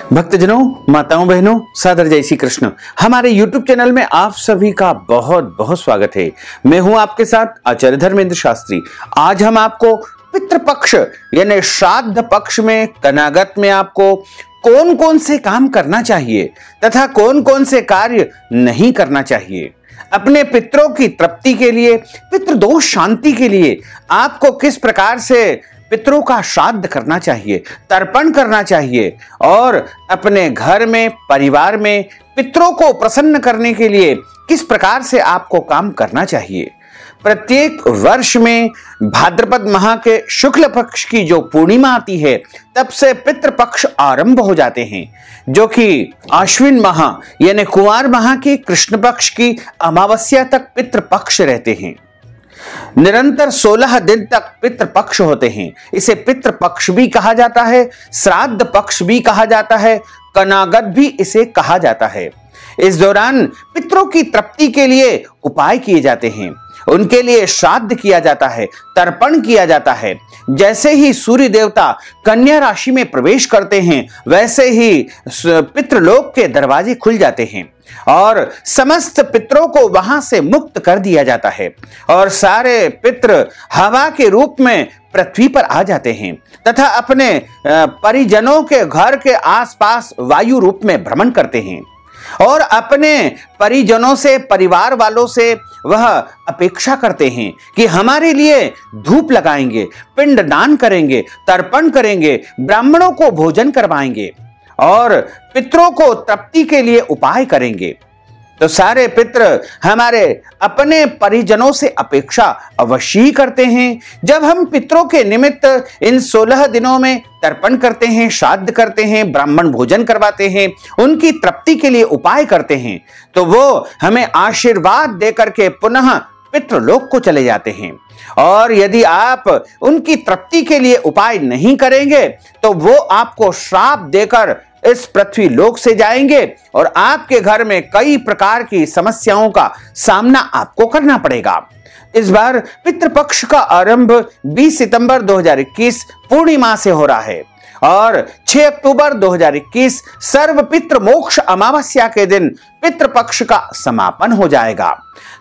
भक्तजनों, माताओं, बहनों, सादर जय श्री कृष्ण। हमारे YouTube चैनल में आप सभी का बहुत बहुत स्वागत है। मैं हूं आपके साथ आचार्य धर्मेंद्र शास्त्री। आज हम आपको पितृपक्ष यानी श्राद्ध पक्ष में कनागत में आपको कौन कौन से काम करना चाहिए तथा कौन कौन से कार्य नहीं करना चाहिए, अपने पितरों की तृप्ति के लिए, पितृदोष शांति के लिए आपको किस प्रकार से पितरों का श्राद्ध करना चाहिए, तर्पण करना चाहिए और अपने घर में, परिवार में पितरों को प्रसन्न करने के लिए किस प्रकार से आपको काम करना चाहिए। प्रत्येक वर्ष में भाद्रपद माह के शुक्ल पक्ष की जो पूर्णिमा आती है तब से पितृपक्ष आरंभ हो जाते हैं, जो कि आश्विन माह यानी कुंवार माह की कृष्ण पक्ष की अमावस्या तक पितृपक्ष रहते हैं। निरंतर 16 दिन तक पितृपक्ष होते हैं। इसे पितृपक्ष भी कहा जाता है, श्राद्ध पक्ष भी कहा जाता है, कनागत भी इसे कहा जाता है। इस दौरान पितरों की तृप्ति के लिए उपाय किए जाते हैं, उनके लिए श्राद्ध किया जाता है, तर्पण किया जाता है। जैसे ही सूर्य देवता कन्या राशि में प्रवेश करते हैं वैसे ही पितृलोक के दरवाजे खुल जाते हैं और समस्त पितरों को वहां से मुक्त कर दिया जाता है और सारे पितृ हवा के रूप में पृथ्वी पर आ जाते हैं तथा अपने परिजनों के घर के आसपास वायु रूप में भ्रमण करते हैं और अपने परिजनों से, परिवार वालों से वह अपेक्षा करते हैं कि हमारे लिए धूप लगाएंगे, पिंडदान करेंगे, तर्पण करेंगे, ब्राह्मणों को भोजन करवाएंगे और पितरों को तृप्ति के लिए उपाय करेंगे। तो सारे पितृ हमारे अपने परिजनों से अपेक्षा अवश्य ही करते हैं। जब हम पितरों के निमित्त इन 16 दिनों में तर्पण करते हैं, श्राद्ध करते हैं, ब्राह्मण भोजन करवाते हैं, उनकी तृप्ति के लिए उपाय करते हैं, तो वो हमें आशीर्वाद देकर के पुनः पितृलोक को चले जाते हैं। और यदि आप उनकी तृप्ति के लिए उपाय नहीं करेंगे तो वो आपको श्राप देकर इस पृथ्वी लोक से जाएंगे और आपके घर में कई प्रकार की समस्याओं का सामना आपको करना पड़ेगा। इस बार पितृपक्ष का आरंभ 20 सितंबर 2021 पूर्णिमा से हो रहा है और 6 अक्टूबर 2021 सर्व पितृ मोक्ष अमावस्या के दिन पितृपक्ष का समापन हो जाएगा।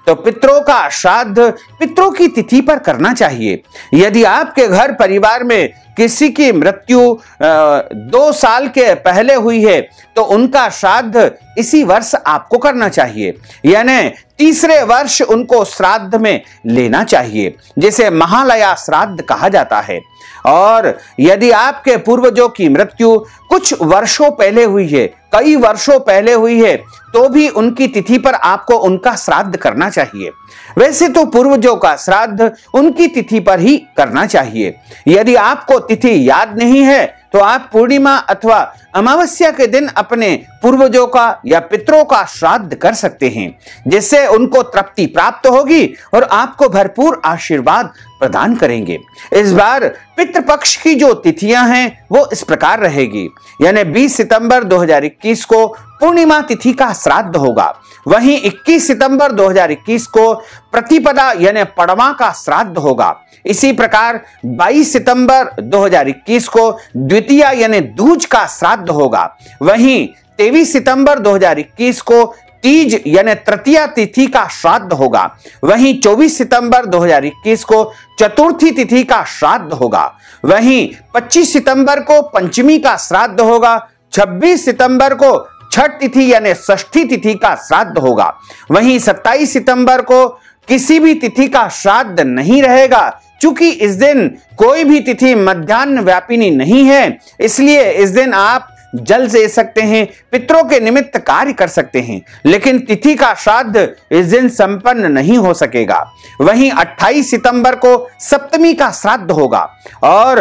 तो पितरों का श्राद्ध पितरों की तिथि पर करना चाहिए। यदि आपके घर परिवार में किसी की मृत्यु 2 साल के पहले हुई है तो उनका श्राद्ध इसी वर्ष आपको करना चाहिए, यानी तीसरे वर्ष उनको श्राद्ध में लेना चाहिए, जिसे महालया श्राद्ध कहा जाता है। और यदि आपके पूर्वजों की मृत्यु कुछ वर्षों पहले हुई है, कई वर्षों पहले हुई है, तो भी उनकी तिथि पर आपको उनका श्राद्ध करना चाहिए। वैसे तो पूर्वजों का श्राद्ध उनकी तिथि पर ही करना चाहिए। यदि आपको तिथि याद नहीं है तो आप पूर्णिमा अथवा अमावस्या के दिन अपने पूर्वजों का या पितरों का श्राद्ध कर सकते हैं, जिससे उनको तृप्ति प्राप्त होगी और आपको भरपूर आशीर्वाद प्रदान करेंगे। इस बार पितृपक्ष की जो तिथियां हैं वो इस प्रकार रहेगी, यानी 20 सितंबर 2021 को पूर्णिमा तिथि का श्राद्ध होगा। वहीं 21 सितंबर 2021 को प्रतिपदा यानी पड़वा का श्राद्ध होगा। इसी प्रकार 22 सितंबर 2021 को द्वितीया यानी दूज का श्राद्ध होगा। वहीं 23 सितंबर 2021 को तीज यानी तृतीया तिथि का श्राद्ध होगा। वहीं 24 सितंबर 2021 को चतुर्थी तिथि का श्राद्ध होगा। वहीं 25 सितंबर को पंचमी का श्राद्ध होगा। 26 सितंबर को छठ तिथि यानी षष्ठी तिथि का श्राद्ध होगा। वहीं 27 सितंबर को किसी भी तिथि का श्राद्ध नहीं रहेगा, चूंकि इस दिन कोई भी तिथि मध्याह्न व्यापिनी नहीं है, इसलिए इस दिन आप जल दे सकते हैं, पितरों के निमित्त कार्य कर सकते हैं, लेकिन तिथि का श्राद्ध इस दिन संपन्न नहीं हो सकेगा। वहीं 28 सितंबर को सप्तमी का श्राद्ध होगा और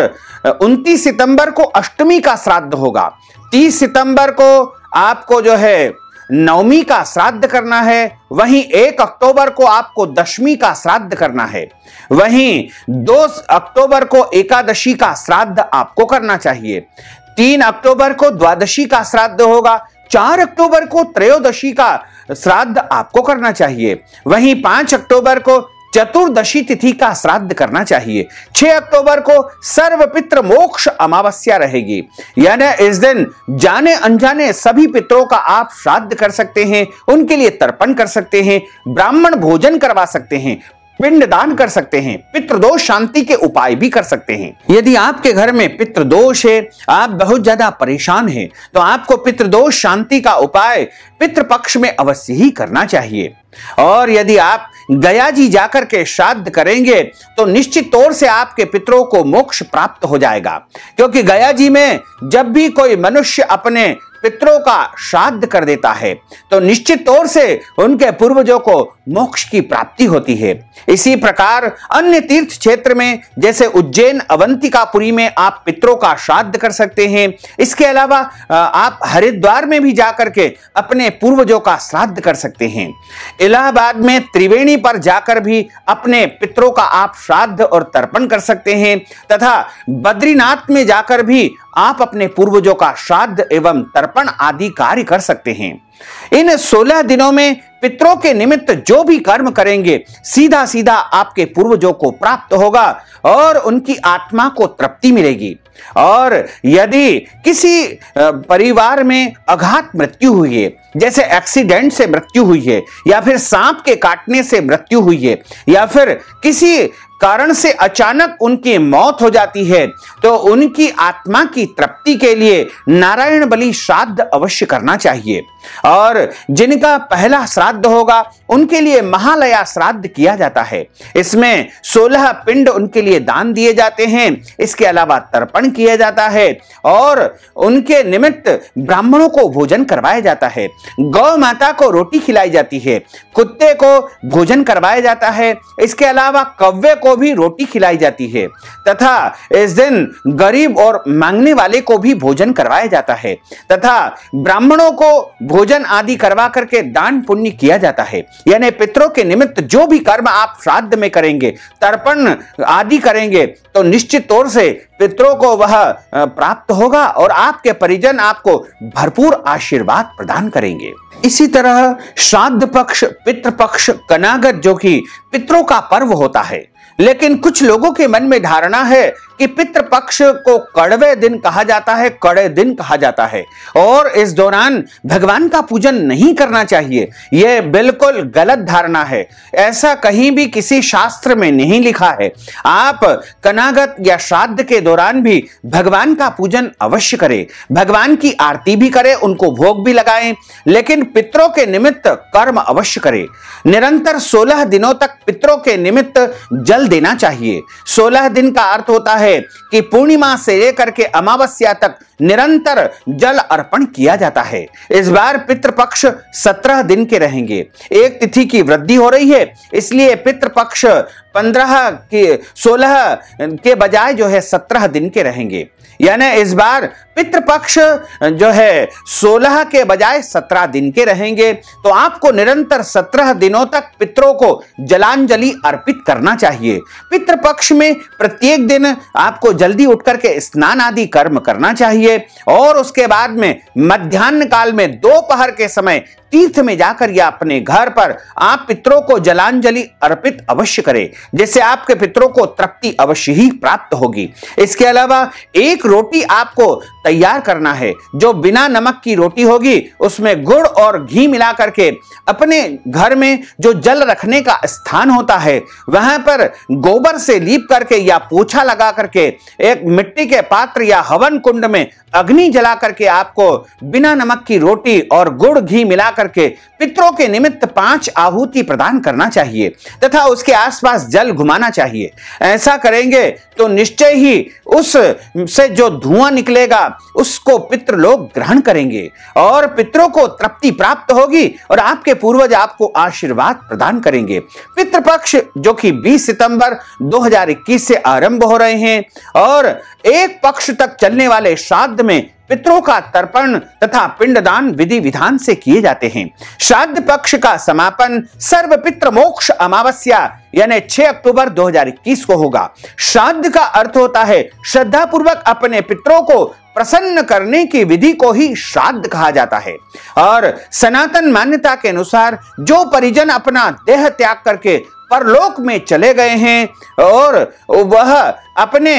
29 सितंबर को अष्टमी का श्राद्ध होगा। 30 सितंबर को आपको जो है नवमी का श्राद्ध करना है। वहीं 1 अक्टूबर को आपको दशमी का श्राद्ध करना है। वहीं 2 अक्टूबर को एकादशी का श्राद्ध आपको करना चाहिए। 3 अक्टूबर को द्वादशी का श्राद्ध होगा। 4 अक्टूबर को त्रयोदशी का श्राद्ध आपको करना चाहिए। वहीं 5 अक्टूबर को चतुर्दशी तिथि का श्राद्ध करना चाहिए। 6 अक्टूबर को सर्व पितृ मोक्ष अमावस्या रहेगी, यानी इस दिन जाने अनजाने सभी पितरों का आप श्राद्ध कर सकते हैं, उनके लिए तर्पण कर सकते हैं, ब्राह्मण भोजन करवा सकते हैं, पिंडदान कर सकते हैं, पितृदोष शांति के उपाय भी कर सकते हैं। यदि आपके घर में पितृदोष है, आप बहुत ज्यादा परेशान हैं, तो आपको पितृदोष शांति का उपाय पितृपक्ष में अवश्य ही करना चाहिए। और यदि आप गया जी जाकर के श्राद्ध करेंगे तो निश्चित तौर से आपके पितरों को मोक्ष प्राप्त हो जाएगा, क्योंकि गया जी में जब भी कोई मनुष्य अपने पितरों का श्राद्ध कर देता है तो निश्चित तौर से उनके पूर्वजों को मोक्ष की प्राप्ति होती है। इसी प्रकार अन्य तीर्थ क्षेत्र में जैसे उज्जैन अवंतिकापुरी में आप पितरों का श्राद्ध कर सकते हैं। इसके अलावा आप हरिद्वार में भी जाकर के अपने पूर्वजों का श्राद्ध कर सकते हैं। इलाहाबाद में त्रिवेणी पर जाकर भी अपने पितरों का आप श्राद्ध और तर्पण कर सकते हैं, तथा बद्रीनाथ में जाकर भी आप अपने पूर्वजों का श्राद्ध एवं तर्पण आदि कार्य कर सकते हैं। इन 16 दिनों में पितरों के निमित्त जो भी कर्म करेंगे सीधा सीधा आपके पूर्वजों को प्राप्त होगा और उनकी आत्मा को तृप्ति मिलेगी। और यदि किसी परिवार में अघात मृत्यु हुई है, जैसे एक्सीडेंट से मृत्यु हुई है, या फिर सांप के काटने से मृत्यु हुई है, या फिर किसी कारण से अचानक उनकी मौत हो जाती है, तो उनकी आत्मा की तृप्ति के लिए नारायण बलि श्राद्ध अवश्य करना चाहिए। और जिनका पहला श्राद्ध होगा उनके लिए महालया श्राद्ध किया जाता है। इसमें 16 पिंड उनके लिए दान दिए जाते हैं, इसके अलावा तर्पण किया जाता है और उनके निमित्त ब्राह्मणों को भोजन करवाया जाता है, गौ माता को रोटी खिलाई जाती है, कुत्ते को भोजन करवाया जाता है, इसके अलावा कौवे को भी रोटी खिलाई जाती है, तथा इस दिन गरीब और मांगने वाले को भी भोजन करवाया जाता है, तथा ब्राह्मणों को भोजन आदि करवा करके दान पुण्य किया जाता है। यानी पितरों के निमित्त जो भी कर्म आप श्राद्ध में करेंगे, तर्पण आदि करेंगे, तो निश्चित तौर से पितरों को वह प्राप्त होगा और आपके परिजन आपको भरपूर आशीर्वाद प्रदान करेंगे। इसी तरह श्राद्ध पक्ष, पितृपक्ष, कनागत जो कि पितरों का पर्व होता है, लेकिन कुछ लोगों के मन में धारणा है कि पितृपक्ष को कड़वे दिन कहा जाता है, कड़े दिन कहा जाता है और इस दौरान भगवान का पूजन नहीं करना चाहिए। यह बिल्कुल गलत धारणा है। ऐसा कहीं भी किसी शास्त्र में नहीं लिखा है। आप कनागत या श्राद्ध के दौरान भी भगवान का पूजन अवश्य करें, भगवान की आरती भी करें, उनको भोग भी लगाएं, लेकिन पितरों के निमित्त कर्म अवश्य करें। निरंतर 16 दिनों तक पितरों के निमित्त जल देना चाहिए। 16 दिन का अर्थ होता है कि पूर्णिमा से लेकर के अमावस्या तक निरंतर जल अर्पण किया जाता है। इस बार पितृपक्ष 17 दिन के रहेंगे। एक तिथि की वृद्धि हो रही है, इसलिए पितृपक्ष 16 के बजाय जो है 17 दिन के रहेंगे। यानी इस बार पितृपक्ष जो है 16 के बजाय 17 दिन के रहेंगे। तो आपको निरंतर 17 दिनों तक पितरों को जलांजलि अर्पित करना चाहिए। पितृपक्ष में प्रत्येक दिन आपको जल्दी उठ करके स्नान आदि कर्म करना चाहिए और उसके बाद में मध्याह्न काल में दोपहर के समय तीर्थ में जाकर या अपने घर पर आप पितरों को जलांजलि अर्पित अवश्य करें, जिससे आपके पितरों को तृप्ति अवश्य ही प्राप्त होगी। इसके अलावा एक रोटी आपको तैयार करना है जो बिना नमक की रोटी होगी, उसमें गुड़ और घी मिला करके अपने घर में जो जल रखने का स्थान होता है वहां पर गोबर से लीप करके या पोछा लगा करके एक मिट्टी के पात्र या हवन कुंड में अग्नि जला करके आपको बिना नमक की रोटी और गुड़ घी मिला करके पितरों के निमित्त 5 आहुति प्रदान करना चाहिए तथा उसके आसपास जल घुमाना चाहिए। ऐसा करेंगे तो निश्चय ही उस से जो धुआं निकलेगा उसको पितृ लोग ग्रहण करेंगे और पितरों को तृप्ति प्राप्त होगी और आपके पूर्वज आपको आशीर्वाद प्रदान करेंगे। पितृपक्ष जो कि 20 सितंबर 2021 से आरंभ हो रहे हैं और एक पक्ष तक चलने वाले श्राद्ध में पितरों का तर्पण तथा पिंडदान विधि विधान से किए जाते हैं। श्राद्ध पक्ष का समापन सर्व पितृ मोक्ष अमावस्या यानी 6 अक्टूबर 2021 को होगा। श्राद्ध का अर्थ होता है श्रद्धा पूर्वक अपने पितरों को प्रसन्न करने की विधि को ही श्राद्ध कहा जाता है और सनातन मान्यता के अनुसार जो परिजन अपना देह त्याग करके परलोक में चले गए हैं और वह अपने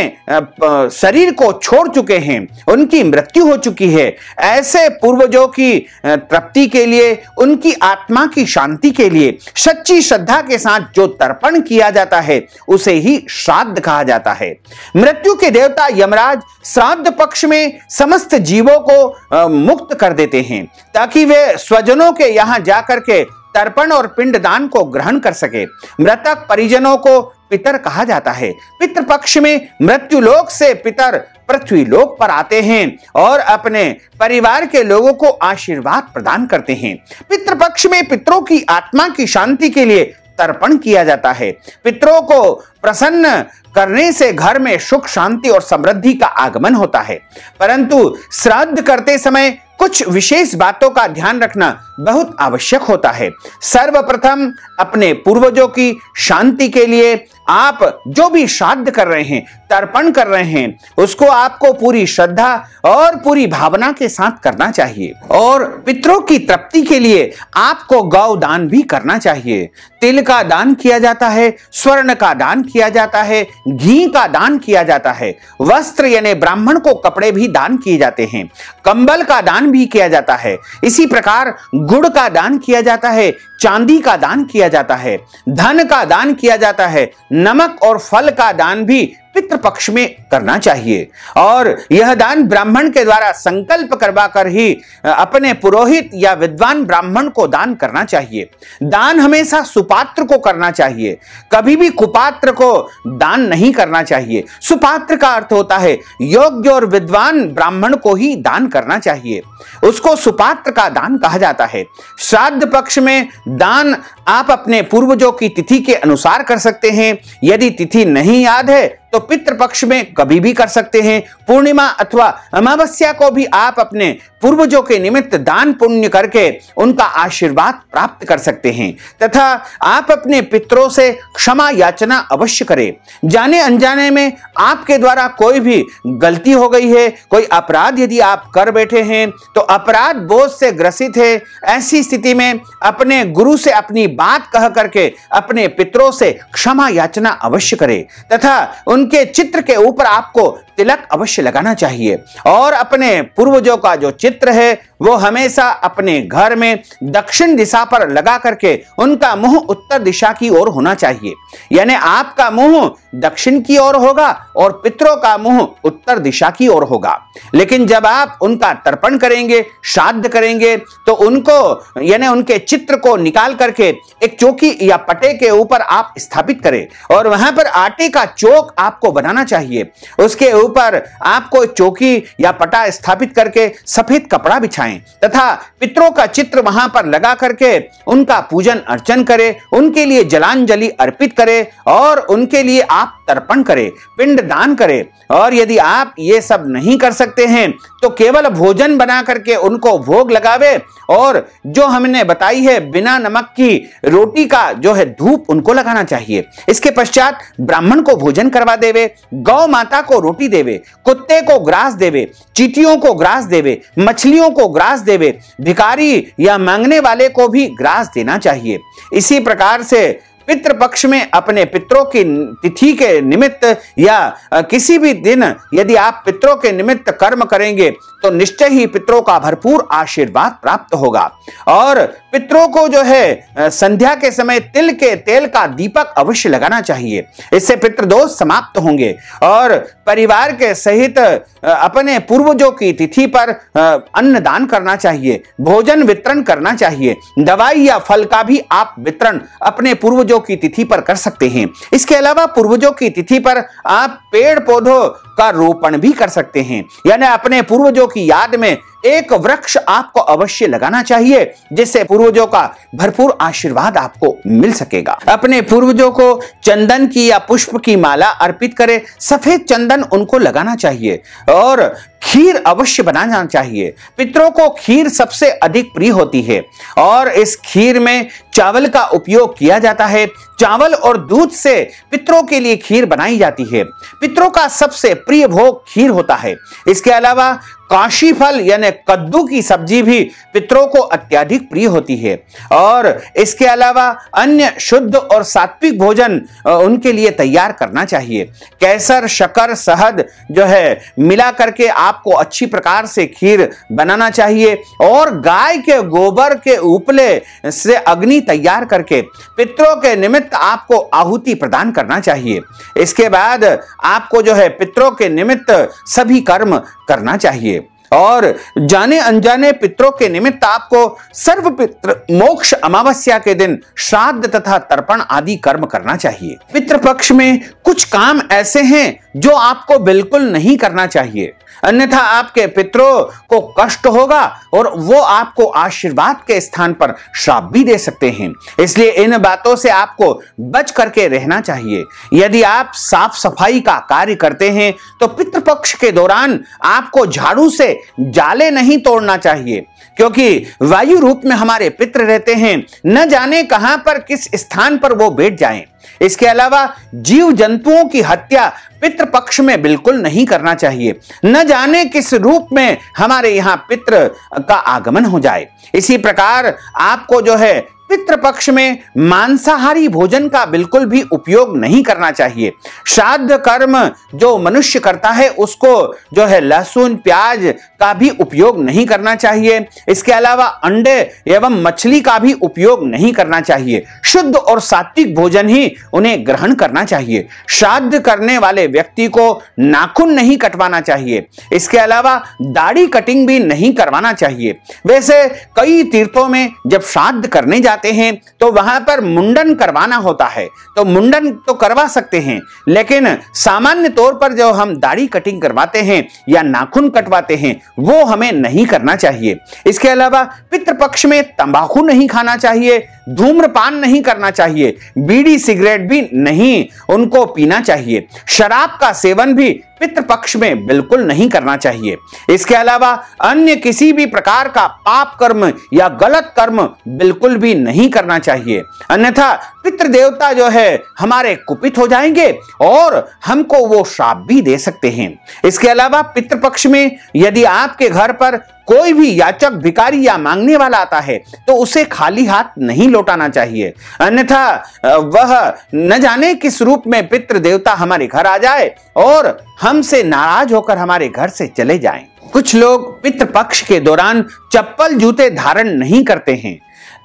शरीर को छोड़ चुके हैं, उनकी मृत्यु हो चुकी है, ऐसे पूर्वजों की तृप्ति के लिए, उनकी आत्मा की शांति के लिए सच्ची श्रद्धा के साथ जो तर्पण किया जाता है उसे ही श्राद्ध कहा जाता है। मृत्यु के देवता यमराज श्राद्ध पक्ष में समस्त जीवों को मुक्त कर देते हैं ताकि वे स्वजनों के यहां जाकर के तर्पण और पिंडदान को ग्रहण कर सके। मृतक परिजनों को पितर कहा जाता है। पितृ पक्ष में मृत्यु लोक से पितर पृथ्वी लोक पर आते हैं और अपने परिवार के लोगों को आशीर्वाद प्रदान करते हैं। पितृ पक्ष में पितरों की आत्मा की शांति के लिए तर्पण किया जाता है। पितरों को प्रसन्न करने से घर में सुख शांति और समृद्धि का आगमन होता है। परंतु श्राद्ध करते समय कुछ विशेष बातों का ध्यान रखना बहुत आवश्यक होता है। सर्वप्रथम अपने पूर्वजों की शांति के लिए आप जो भी श्राद्ध कर रहे हैं, तर्पण कर रहे हैं, उसको आपको पूरी श्रद्धा और पूरी भावना के साथ करना चाहिए। और पितरों की तृप्ति के लिए आपको गौ दान भी करना चाहिए। तिल का दान किया जाता है, स्वर्ण का दान किया जाता है, घी का दान किया जाता है, वस्त्र यानी ब्राह्मण को कपड़े भी दान किए जाते हैं, कंबल का दान भी किया जाता है। इसी प्रकार गुड़ का दान किया जाता है, चांदी का दान किया जाता है, धन का दान किया जाता है, नमक और फल का दान भी पितृ पक्ष में करना चाहिए। और यह दान ब्राह्मण के द्वारा संकल्प करवा कर ही अपने पुरोहित या विद्वान ब्राह्मण को दान करना चाहिए। दान हमेशा सुपात्र को करना चाहिए, कभी भी कुपात्र को दान नहीं करना चाहिए। सुपात्र का अर्थ होता है योग्य और विद्वान ब्राह्मण को ही दान करना चाहिए, उसको सुपात्र का दान कहा जाता है। श्राद्ध पक्ष में दान आप अपने पूर्वजों की तिथि के अनुसार कर सकते हैं। यदि तिथि नहीं याद है तो पितृपक्ष में कभी भी कर सकते हैं। पूर्णिमा अथवा अमावस्या को भी आप अपने पूर्वजों के निमित्त दान पुण्य करके उनका आशीर्वाद प्राप्त कर सकते हैं। तथा आप अपने पितरों से क्षमा याचना अवश्य करें। जाने अनजाने में आपके द्वारा कोई भी गलती हो गई है, कोई अपराध यदि आप कर बैठे हैं तो अपराध बोझ से ग्रसित है, ऐसी स्थिति में अपने गुरु से अपनी बात कह करके अपने पितरों से क्षमा याचना अवश्य करें। तथा उनके चित्र के ऊपर आपको तिलक अवश्य लगाना चाहिए। और अपने पूर्वजों का जो चित्र है वो हमेशा अपने घर में दक्षिण दिशा पर लगा करके उनका मुंह उत्तर दिशा की ओर होना चाहिए। यानी आपका मुंह दक्षिण की ओर होगा और पितरों का मुंह उत्तर दिशा की ओर होगा। लेकिन जब आप उनका तर्पण करेंगे, श्राद्ध करेंगे, तो उनको यानी उनके चित्र को निकाल करके एक चौकी या पटे के ऊपर आप स्थापित करें और वहां पर आटे का चौक आपको बनाना चाहिए। उसके ऊपर आपको चौकी या पटा स्थापित करके सफेद कपड़ा बिछाएं तथा पितरों का चित्र वहां पर लगा करके उनका पूजन अर्चन करें, उनके लिए जलांजलि अर्पित करें और उनके लिए आप तर्पण करें, पिंड दान करें। और यदि आप ये सब नहीं कर सकते हैं तो केवल भोजन बना करके उनको भोग लगावे और जो हमने बताई है बिना नमक की रोटी का जो है धूप उनको लगाना चाहिए। इसके पश्चात ब्राह्मण को भोजन करवा देवे, गौ माता को रोटी देवे, कुत्ते को ग्रास देवे, चींटियों को ग्रास देवे, मछलियों को ग्रास देवे, भिखारी या मांगने वाले को भी ग्रास देना चाहिए। इसी प्रकार से पितृपक्ष में अपने पितरों की तिथि के निमित्त या किसी भी दिन यदि आप पितरों के निमित्त कर्म करेंगे तो निश्चय ही पितरों का भरपूर आशीर्वाद प्राप्त होगा। और पितरों को जो है संध्या के समय तिल के तेल का दीपक अवश्य लगाना चाहिए, इससे पितृदोष समाप्त होंगे। और परिवार के सहित अपने पूर्वजों की तिथि पर अन्न दान करना चाहिए, भोजन वितरण करना चाहिए, दवाई या फल का भी आप वितरण अपने पूर्वजों की तिथि पर कर सकते हैं। इसके अलावा पूर्वजों की तिथि पर आप पेड़ पौधों का रोपण भी कर सकते हैं, यानी अपने पूर्वजों की याद में एक वृक्ष आपको अवश्य लगाना चाहिए जिससे पूर्वजों का भरपूर आशीर्वाद आपको मिल सकेगा। अपने पूर्वजों को चंदन की या पुष्प की माला अर्पित करें, सफेद चंदन उनको लगाना चाहिए और खीर अवश्य बनाना चाहिए। पितरों को खीर सबसे अधिक प्रिय होती है और इस खीर में चावल का उपयोग किया जाता है। चावल और दूध से पितरों के लिए खीर बनाई जाती है। पितरों का सबसे प्रिय भोग खीर होता है। इसके अलावा काशी फल यानी कद्दू की सब्जी भी पितरों को अत्यधिक प्रिय होती है। और इसके अलावा अन्य शुद्ध और सात्विक भोजन उनके लिए तैयार करना चाहिए। केसर, शक्कर, शहद जो है मिला करके आपको अच्छी प्रकार से खीर बनाना चाहिए और गाय के गोबर के उपले से अग्नि तैयार करके पितरों के निमित्त आपको आहुति प्रदान करना चाहिए। इसके बाद आपको जो है पितरों के निमित्त सभी कर्म करना चाहिए और जाने अनजाने पितरों के निमित्त आपको सर्व पितृ मोक्ष अमावस्या के दिन श्राद्ध तथा तर्पण आदि कर्म करना चाहिए। पितृपक्ष में कुछ काम ऐसे हैं जो आपको बिल्कुल नहीं करना चाहिए, अन्यथा आपके पितरों को कष्ट होगा और वो आपको आशीर्वाद के स्थान पर श्राप भी दे सकते हैं। इसलिए इन बातों से आपको बच करके रहना चाहिए। यदि आप साफ सफाई का कार्य करते हैं तो पितृपक्ष के दौरान आपको झाड़ू से जाले नहीं तोड़ना चाहिए, क्योंकि वायु रूप में हमारे पितृ रहते हैं, न जाने कहां पर किस स्थान पर वो बैठ जाएं। इसके अलावा जीव जंतुओं की हत्या पितृपक्ष में बिल्कुल नहीं करना चाहिए, न जाने किस रूप में हमारे यहां पितृ का आगमन हो जाए। इसी प्रकार आपको जो है पितृपक्ष में मांसाहारी भोजन का बिल्कुल भी उपयोग नहीं करना चाहिए। श्राद्ध कर्म जो मनुष्य करता है उसको जो है लहसुन प्याज का भी उपयोग नहीं करना चाहिए। इसके अलावा अंडे एवं मछली का भी उपयोग नहीं करना चाहिए। शुद्ध और सात्विक भोजन ही उन्हें ग्रहण करना चाहिए। श्राद्ध करने वाले व्यक्ति को नाखून नहीं कटवाना चाहिए। इसके अलावा दाढ़ी कटिंग भी नहीं करवाना चाहिए। वैसे कई तीर्थों में जब श्राद्ध करने जाते हैं तो वहां पर मुंडन करवाना होता है, तो मुंडन तो करवा सकते हैं, लेकिन सामान्य तौर पर जो हम दाढ़ी कटिंग करवाते हैं या नाखून कटवाते हैं वो हमें नहीं करना चाहिए। इसके अलावा पितृपक्ष में तंबाकू नहीं खाना चाहिए, धूम्रपान नहीं करना चाहिए, बीड़ी सिगरेट भी नहीं उनको पीना चाहिए। शराब का सेवन भी पितृपक्ष में बिल्कुल नहीं करना चाहिए। इसके अलावा अन्य किसी भी प्रकार का पाप कर्म या गलत कर्म बिल्कुल भी नहीं करना चाहिए, अन्यथा पितृदेवता जो है हमारे कुपित हो जाएंगे और हमको वो श्राप भी दे सकते हैं। इसके अलावा पितृपक्ष में यदि आपके घर पर कोई भी याचक भिखारी या मांगने वाला आता है तो उसे खाली हाथ नहीं लौटाना चाहिए, अन्यथा वह न जाने किस रूप में पितृ देवता हमारे घर आ जाए और हमसे नाराज होकर हमारे घर से चले जाएं। कुछ लोग पितृपक्ष के दौरान चप्पल जूते धारण नहीं करते हैं,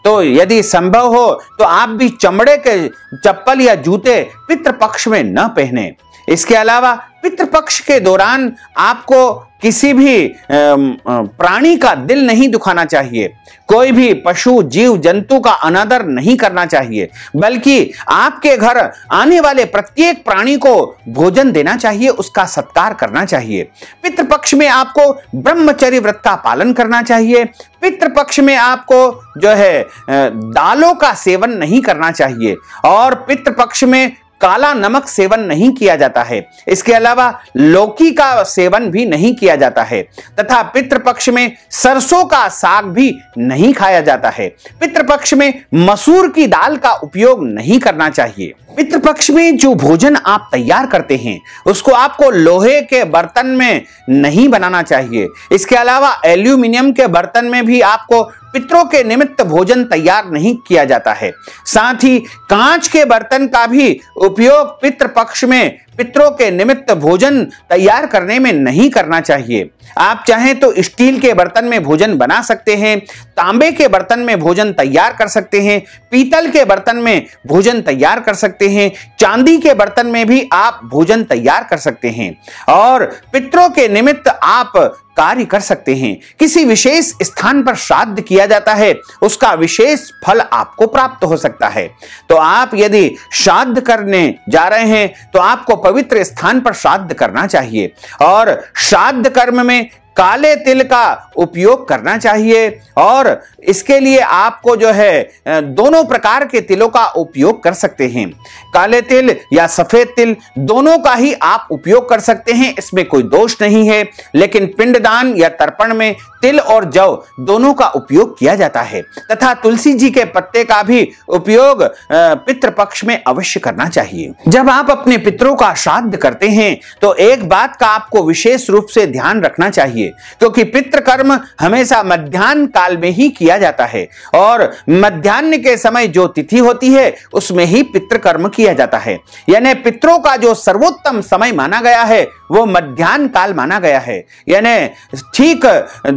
तो यदि संभव हो तो आप भी चमड़े के चप्पल या जूते पितृपक्ष में न पहने। इसके अलावा पितृपक्ष के दौरान आपको किसी भी प्राणी का दिल नहीं दुखाना चाहिए, कोई भी पशु जीव जंतु का अनादर नहीं करना चाहिए, बल्कि आपके घर आने वाले प्रत्येक प्राणी को भोजन देना चाहिए, उसका सत्कार करना चाहिए। पितृपक्ष में आपको ब्रह्मचर्य व्रत का पालन करना चाहिए। पितृपक्ष में आपको जो है दालों का सेवन नहीं करना चाहिए और पितृपक्ष में काला नमक सेवन नहीं किया जाता है। इसके अलावा लौकी का सेवन भी नहीं किया जाता है तथा पितृपक्ष में सरसों का साग भी नहीं खाया जाता है। पितृपक्ष में मसूर की दाल का उपयोग नहीं करना चाहिए। पितृपक्ष में जो भोजन आप तैयार करते हैं उसको आपको लोहे के बर्तन में नहीं बनाना चाहिए। इसके अलावा एल्यूमिनियम के बर्तन में भी आपको पितरों के निमित्त भोजन तैयार नहीं किया जाता है। साथ ही कांच के बर्तन का भी उपयोग पितृपक्ष में पितरों के निमित्त भोजन तैयार करने में नहीं करना चाहिए। आप चाहें तो स्टील के बर्तन में भोजन बना सकते हैं, तांबे के बर्तन में भोजन तैयार कर सकते हैं, पीतल के बर्तन में भोजन तैयार कर सकते हैं, चांदी के बर्तन में भी आप भोजन तैयार कर सकते हैं और पितरों के निमित्त आप कार्य कर सकते हैं। किसी विशेष स्थान पर श्राद्ध किया जाता है, उसका विशेष फल आपको प्राप्त हो सकता है। तो आप यदि श्राद्ध करने जा रहे हैं तो आपको पवित्र स्थान पर श्राद्ध करना चाहिए और श्राद्ध कर्म में काले तिल का उपयोग करना चाहिए और इसके लिए आपको जो है दोनों प्रकार के तिलों का उपयोग कर सकते हैं। काले तिल या सफेद तिल दोनों का ही आप उपयोग कर सकते हैं, इसमें कोई दोष नहीं है। लेकिन पिंडदान या तर्पण में तिल और जौ दोनों का उपयोग किया जाता है तथा तुलसी जी के पत्ते का भी उपयोग पितृपक्ष में अवश्य करना चाहिए। जब आप अपने पितरों का श्राद्ध करते हैं तो एक बात का आपको विशेष रूप से ध्यान रखना चाहिए, क्योंकि पितृकर्म हमेशा मध्याह्न काल में ही किया जाता है और मध्याह्न के समय जो तिथि होती है उसमें ही पितृकर्म किया जाता है। यानी पितरों का जो सर्वोत्तम समय माना गया है वो मध्याह्न काल माना गया है। यानी ठीक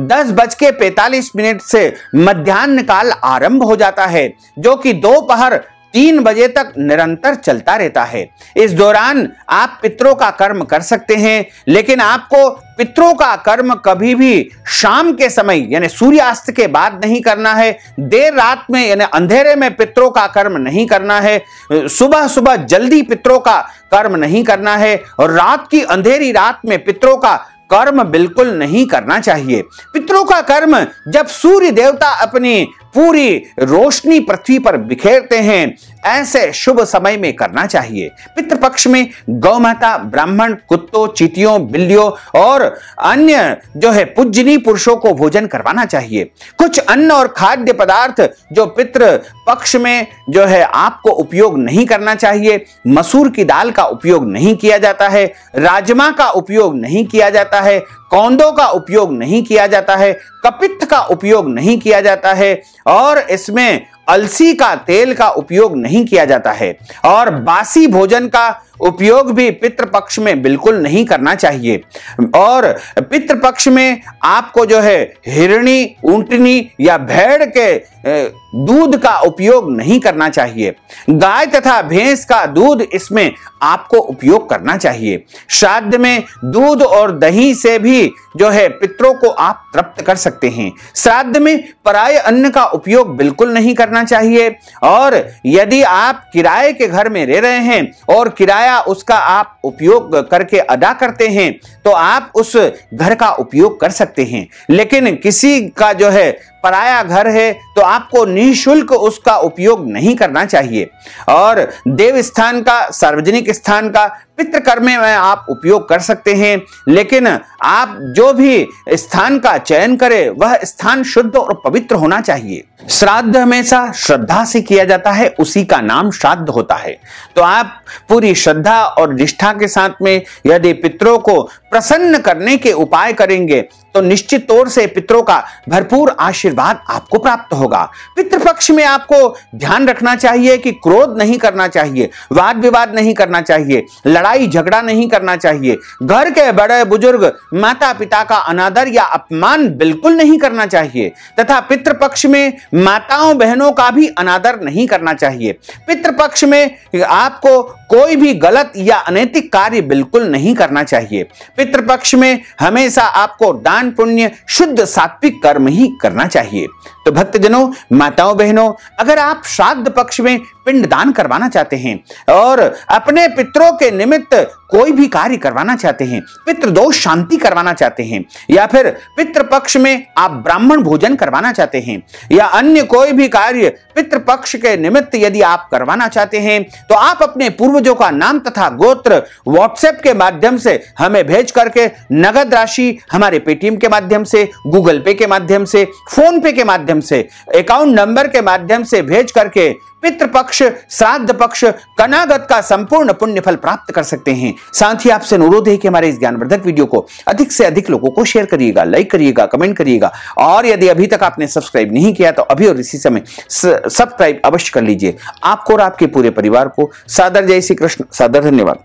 10:45 से मध्याह्न काल आरंभ हो जाता है, जो कि दोपहर 3 बजे तक निरंतर चलता रहता है। इस दौरान आप पितरों का कर्म कर सकते हैं, लेकिन आपको पितरों का कर्म कभी भी शाम के समय यानी सूर्यास्त के बाद नहीं करना है। देर रात में यानी अंधेरे में पितरों का कर्म नहीं करना है। सुबह सुबह जल्दी पितरों का कर्म नहीं करना है और रात की अंधेरी रात में पितरों का कर्म बिल्कुल नहीं करना चाहिए। पितरों का कर्म जब सूर्य देवता अपनी पूरी रोशनी पृथ्वी पर बिखेरते हैं ऐसे शुभ समय में करना चाहिए। पितृपक्ष में गौ माता, ब्राह्मण, कुत्तों, चींटियों, बिल्लियों और अन्य जो है पूजनीय पुरुषों को भोजन करवाना चाहिए। कुछ अन्न और खाद्य पदार्थ जो पितृ पक्ष में जो है आपको उपयोग नहीं करना चाहिए। मसूर की दाल का उपयोग नहीं किया जाता है, राजमा का उपयोग नहीं किया जाता है, कौंदों का उपयोग नहीं किया जाता है, कपित्थ का उपयोग नहीं किया जाता है और इसमें अलसी का तेल का उपयोग नहीं किया जाता है और बासी भोजन का उपयोग भी पितृपक्ष में बिल्कुल नहीं करना चाहिए। और पितृपक्ष में आपको जो है हिरणी, ऊंटनी या भेड़ के दूध का उपयोग नहीं करना चाहिए। गाय तथा भैंस का दूध इसमें आपको उपयोग करना चाहिए। श्राद्ध में दूध और दही से भी जो है पितरों को आप तृप्त कर सकते हैं। श्राद्ध में पराये अन्न का उपयोग बिल्कुल नहीं करना चाहिए और यदि आप किराए के घर में रह रहे हैं और किराया उसका आप उपयोग करके अदा करते हैं तो आप उस घर का उपयोग कर सकते हैं। लेकिन किसी का जो है पराया घर है तो आपको निःशुल्क उसका उपयोग नहीं करना चाहिए। और देव स्थान का, सार्वजनिक स्थान का पितृकर्म में आप उपयोग कर सकते हैं, लेकिन आप जो भी स्थान का चयन करें वह स्थान शुद्ध और पवित्र होना चाहिए। श्राद्ध हमेशा श्रद्धा से किया जाता है, उसी का नाम श्राद्ध होता है। तो आप पूरी श्रद्धा और निष्ठा के साथ में यदि पितरों को प्रसन्न करने के उपाय करेंगे तो निश्चित तौर से पितरों का भरपूर आशीर्वाद आपको प्राप्त होगा। पितृपक्ष में आपको ध्यान रखना चाहिए कि क्रोध नहीं करना चाहिए, वाद विवाद नहीं करना चाहिए, लड़ाई झगड़ा नहीं करना चाहिए, घर के बड़े बुजुर्ग माता पिता का अनादर या अपमान बिल्कुल नहीं करना चाहिए तथा पितृपक्ष में माताओं बहनों का भी अनादर नहीं करना चाहिए। पितृपक्ष में आपको कोई भी गलत या अनैतिक कार्य बिल्कुल नहीं करना चाहिए। पितृपक्ष में हमेशा आपको दान पुण्य शुद्ध सात्विक कर्म ही करना चाहिए। तो भक्तजनों, माताओं बहनों, अगर आप श्राद्ध पक्ष में पिंडदान करवाना चाहते हैं और अपने पितरों के निमित्त कोई भी कार्य करवाना चाहते हैं, पितृदोष शांति करवाना चाहते हैं या फिर पितृपक्ष में आप ब्राह्मण भोजन करवाना चाहते हैं या अन्य कोई भी कार्य पितृपक्ष के निमित्त यदि आप करवाना चाहते हैं तो आप अपने पूर्वजों का नाम तथा गोत्र व्हाट्सएप के माध्यम से हमें भेज करके नगद राशि हमारे पेटीएम के माध्यम से, गूगल पे के माध्यम से, फोन पे के माध्यम से, अकाउंट नंबर के माध्यम से भेज करके पितृपक्ष, श्राद्ध पक्ष, कनागत का संपूर्ण पुण्य फल प्राप्त कर सकते हैं। साथ ही आपसे अनुरोध है कि हमारे इस ज्ञानवर्धक वीडियो को अधिक से अधिक लोगों को शेयर करिएगा, लाइक करिएगा, कमेंट करिएगा और यदि अभी तक आपने सब्सक्राइब नहीं किया तो अभी और इसी समय सब्सक्राइब अवश्य कर लीजिए। आपको और आपके पूरे परिवार को सादर जय श्री कृष्ण, सादर धन्यवाद।